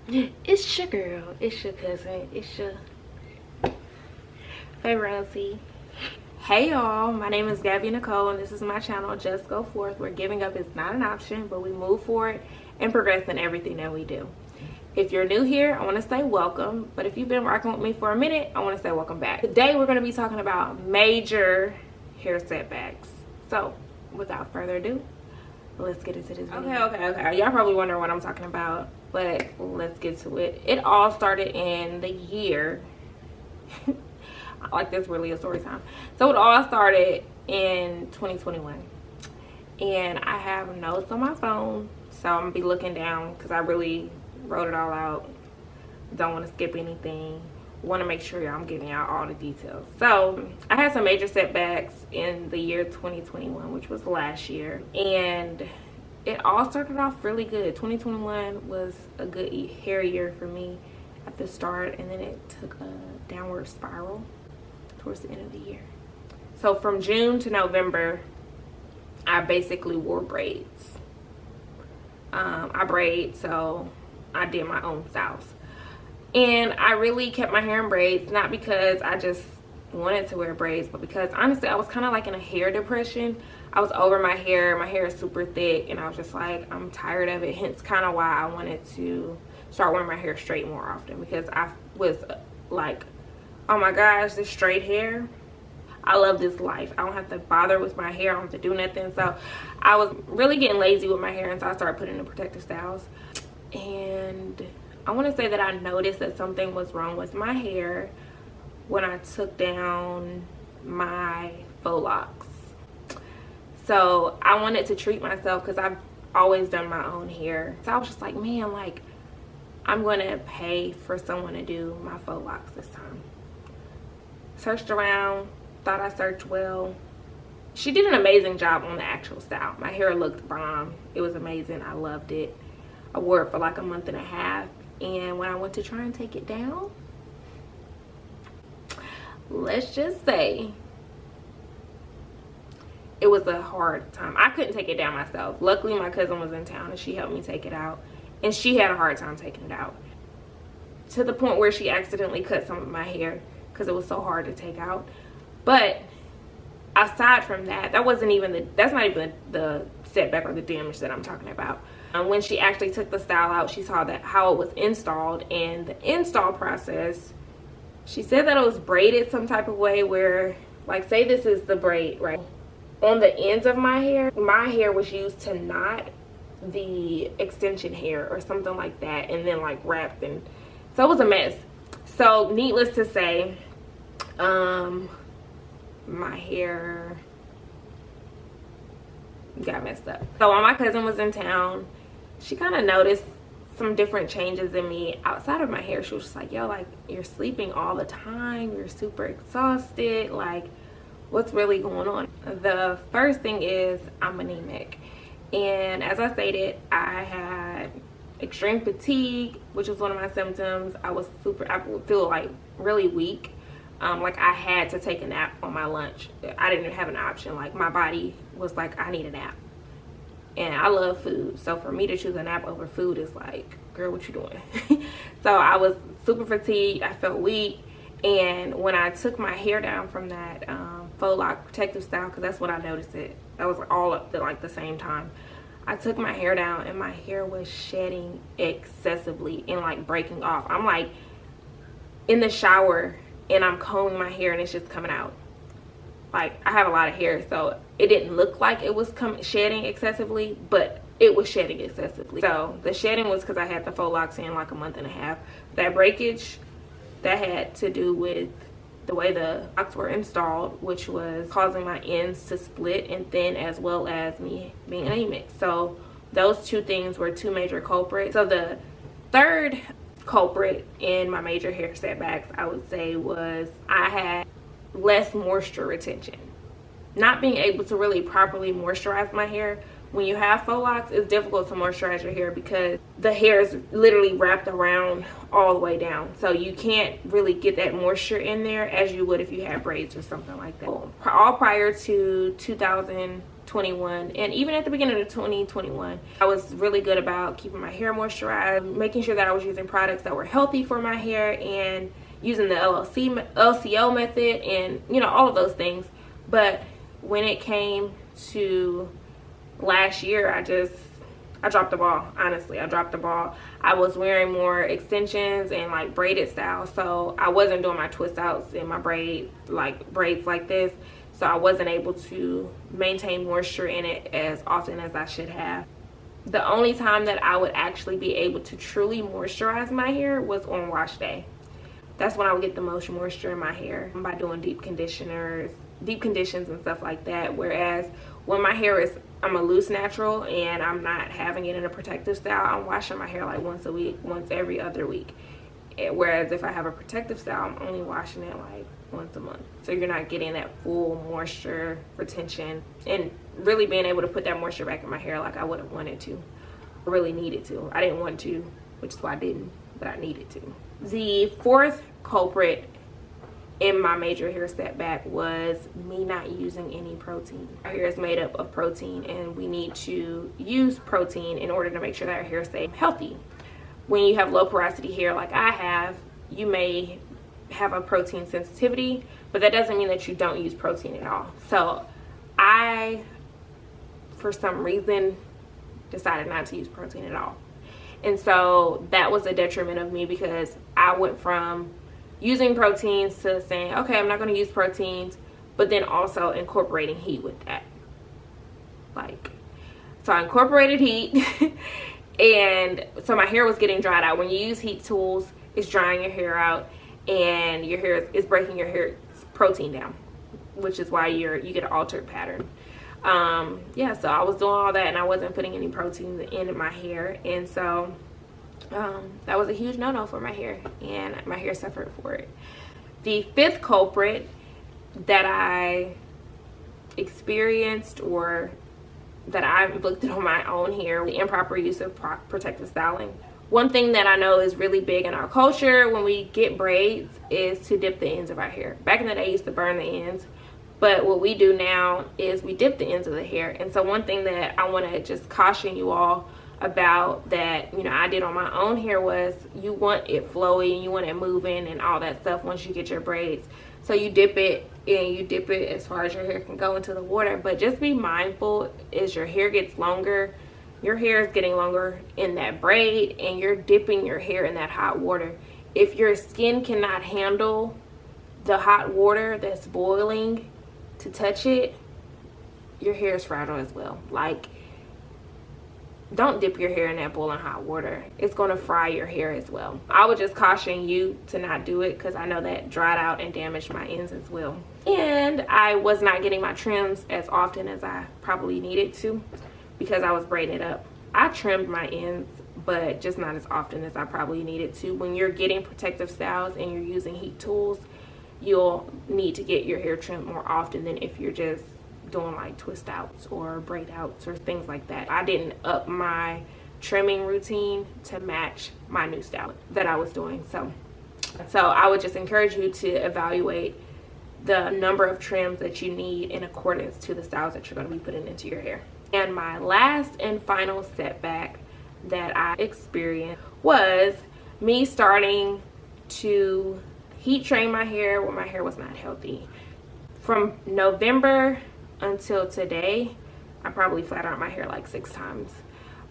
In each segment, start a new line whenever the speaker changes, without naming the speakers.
It's your girl, it's your cousin, it's your favorite auntie. Hey y'all, my name is Gabby Nicole and this is my channel, Just Go Forth, where giving up is not an option, but we move forward and progress in everything that we do. If you're new here, I want to say welcome, but if you've been rocking with me for a minute, I want to say welcome back. Today we're going to be talking about major hair setbacks. So without further ado, let's get into this video. Okay. Y'all probably wondering what I'm talking about, but let's get to it. It all started in the year like this really a story time. So it all started in 2021 and I have notes on my phone, so I'm gonna be looking down because I really wrote it all out. Don't want to skip anything, want to make sure I'm giving y'all all the details. So I had some major setbacks in the year 2021, which was last year, and it all started off really good. 2021 was a good hair year for me at the start, and then it took a downward spiral towards the end of the year. So from June to November, I basically wore braids. I braid, so I did my own styles. And I really kept my hair in braids, not because I just wanted to wear braids, but because honestly, I was kind of like in a hair depression. I was over my hair. My hair is super thick, and I was just like, I'm tired of it. Hence kind of why I wanted to start wearing my hair straight more often, because I was like, oh my gosh, this straight hair, I love this life. I don't have to bother with my hair. I don't have to do nothing. So I was really getting lazy with my hair, and so I started putting in protective styles. And I want to say that I noticed that something was wrong with my hair when I took down my faux locks. So I wanted to treat myself because I've always done my own hair. So I was just like, man, like, I'm going to pay for someone to do my faux locks this time. Searched around, thought I searched well. She did an amazing job on the actual style. My hair looked bomb. It was amazing. I loved it. I wore it for like a month and a half. And when I went to try and take it down, let's just say it was a hard time. I couldn't take it down myself. Luckily, my cousin was in town and she helped me take it out. And she had a hard time taking it out, to the point where she accidentally cut some of my hair because it was so hard to take out. But aside from that, that's not even the setback or the damage that I'm talking about. When she actually took the style out, she saw that how it was installed, and the install process, she said that it was braided some type of way where, like, say this is the braid, right? On the ends of my hair was used to knot the extension hair or something like that, and then like wrapped, and so it was a mess. So needless to say, my hair got messed up. So while my cousin was in town, she kind of noticed some different changes in me outside of my hair. She was just like, yo, like, you're sleeping all the time, you're super exhausted, like, what's really going on? The first thing is I'm anemic, and as I stated, I had extreme fatigue, which was one of my symptoms. I would feel like really weak. Like I had to take a nap on my lunch. I didn't have an option. Like, my body was like, I need a nap. And I love food. So for me to choose a nap over food is like, girl, what you doing? So I was super fatigued. I felt weak. And when I took my hair down from that faux lock protective style, because that's what I noticed it. That was all at the same time. I took my hair down and my hair was shedding excessively and like breaking off. I'm like in the shower and I'm combing my hair and it's just coming out. Like, I have a lot of hair, so it didn't look like it was shedding excessively, but it was shedding excessively. So the shedding was because I had the faux locks in like a month and a half. That breakage, that had to do with the way the locks were installed, which was causing my ends to split and thin, as well as me being anemic. So those two things were two major culprits. So the third culprit in my major hair setbacks, I would say, was I had less moisture retention. Not being able to really properly moisturize my hair. When you have faux locks, it's difficult to moisturize your hair because the hair is literally wrapped around all the way down. So you can't really get that moisture in there as you would if you had braids or something like that. All prior to 21, and even at the beginning of 2021, I was really good about keeping my hair moisturized, making sure that I was using products that were healthy for my hair, and using the LCO method, and you know, all of those things. But when it came to last year, I dropped the ball. Honestly, I dropped the ball. I was wearing more extensions and like braided style, so I wasn't doing my twist outs and my braids like this, so I wasn't able to maintain moisture in it as often as I should have. The only time that I would actually be able to truly moisturize my hair was on wash day. That's when I would get the most moisture in my hair, by doing deep conditions and stuff like that. Whereas when my hair is, I'm a loose natural and I'm not having it in a protective style, I'm washing my hair like once a week, once every other week. Whereas if I have a protective style, I'm only washing it like once a month. So you're not getting that full moisture retention and really being able to put that moisture back in my hair like I would have wanted to, or really needed to. I didn't want to, which is why I didn't, but I needed to. The fourth culprit in my major hair setback was me not using any protein. Our hair is made up of protein, and we need to use protein in order to make sure that our hair stays healthy. When you have low porosity hair like I have, you may have a protein sensitivity, but that doesn't mean that you don't use protein at all. So I, for some reason, decided not to use protein at all. And so that was a detriment of me, because I went from using proteins to saying, okay, I'm not going to use proteins, but then also incorporating heat with that. So I incorporated heat and so my hair was getting dried out. When you use heat tools, it's drying your hair out, and your hair is breaking your hair's protein down, which is why you get an altered pattern. Yeah, so I was doing all that and I wasn't putting any protein in my hair, and so that was a huge no-no for my hair, and my hair suffered for it. The fifth culprit that I experienced, or that I inflicted on my own hair, the improper use of protective styling. One thing that I know is really big in our culture when we get braids is to dip the ends of our hair. Back in the day, I used to burn the ends, but what we do now is we dip the ends of the hair. And so one thing that I want to just caution you all about that, you know, I did on my own hair was, you want it flowy and you want it moving and all that stuff once you get your braids. So you dip it, and you dip it as far as your hair can go into the water. But just be mindful, as your hair gets longer, your hair is getting longer in that braid, and you're dipping your hair in that hot water. If your skin cannot handle the hot water that's boiling to touch it, your hair is fragile as well. Like, don't dip your hair in that boiling hot water. It's going to fry your hair as well. I would just caution you to not do it, because I know that dried out and damaged my ends as well. And I was not getting my trims as often as I probably needed to, because I was braiding it up. I trimmed my ends, but just not as often as I probably needed to. When you're getting protective styles and you're using heat tools, you'll need to get your hair trimmed more often than if you're just doing like twist outs or braid outs or things like that. I didn't up my trimming routine to match my new style that I was doing. So I would just encourage you to evaluate the number of trims that you need in accordance to the styles that you're going to be putting into your hair. And my last and final setback that I experienced was me starting to heat train my hair when my hair was not healthy. From November until today, I probably flat ironed my hair like 6 times.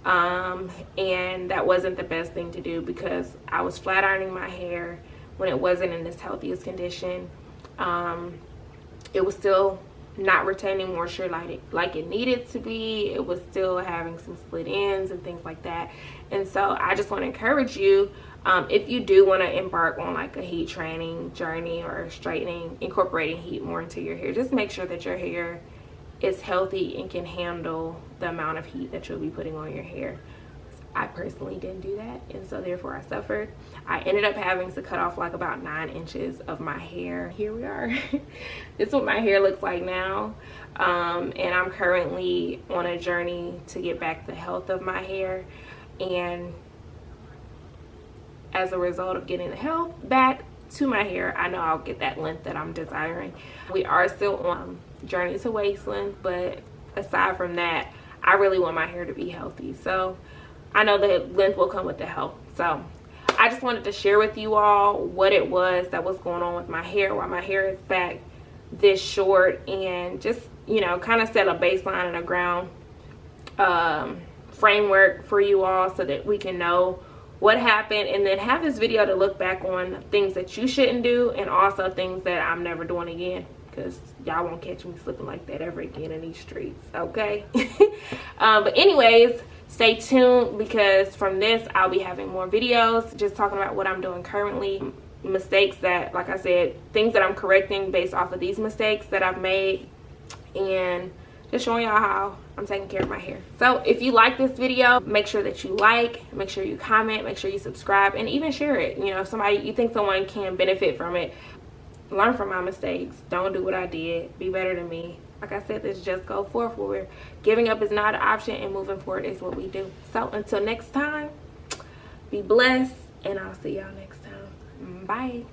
And that wasn't the best thing to do, because I was flat ironing my hair when it wasn't in its healthiest condition. It was still not retaining moisture like it needed to be. It was still having some split ends and things like that. And so I just want to encourage you, if you do want to embark on like a heat training journey or straightening, incorporating heat more into your hair, just make sure that your hair is healthy and can handle the amount of heat that you'll be putting on your hair. I personally didn't do that, and so therefore I suffered. I ended up having to cut off like about 9 inches of my hair. Here we are. This is what my hair looks like now. And I'm currently on a journey to get back the health of my hair, and as a result of getting the health back to my hair, I know I'll get that length that I'm desiring. We are still on journey to wasteland, but aside from that, I really want my hair to be healthy. So I know that length will come with the health. So I just wanted to share with you all what it was that was going on with my hair, why my hair is back this short, and just, you know, kind of set a baseline and a ground framework for you all so that we can know what happened, and then have this video to look back on things that you shouldn't do, and also things that I'm never doing again, because y'all won't catch me slipping like that ever again in these streets, okay? But anyways, stay tuned, because from this I'll be having more videos just talking about what I'm doing currently, mistakes that, like I said, things that I'm correcting based off of these mistakes that I've made, and just showing y'all how I'm taking care of my hair. So if you like this video, make sure that you like, make sure you comment, make sure you subscribe, and even share it. You know, if somebody, you think someone can benefit from it, learn from my mistakes. Don't do what I did. Be better than me. Like I said, let's just go forward. Where giving up is not an option, and moving forward is what we do. So until next time, be blessed, and I'll see y'all next time. Bye.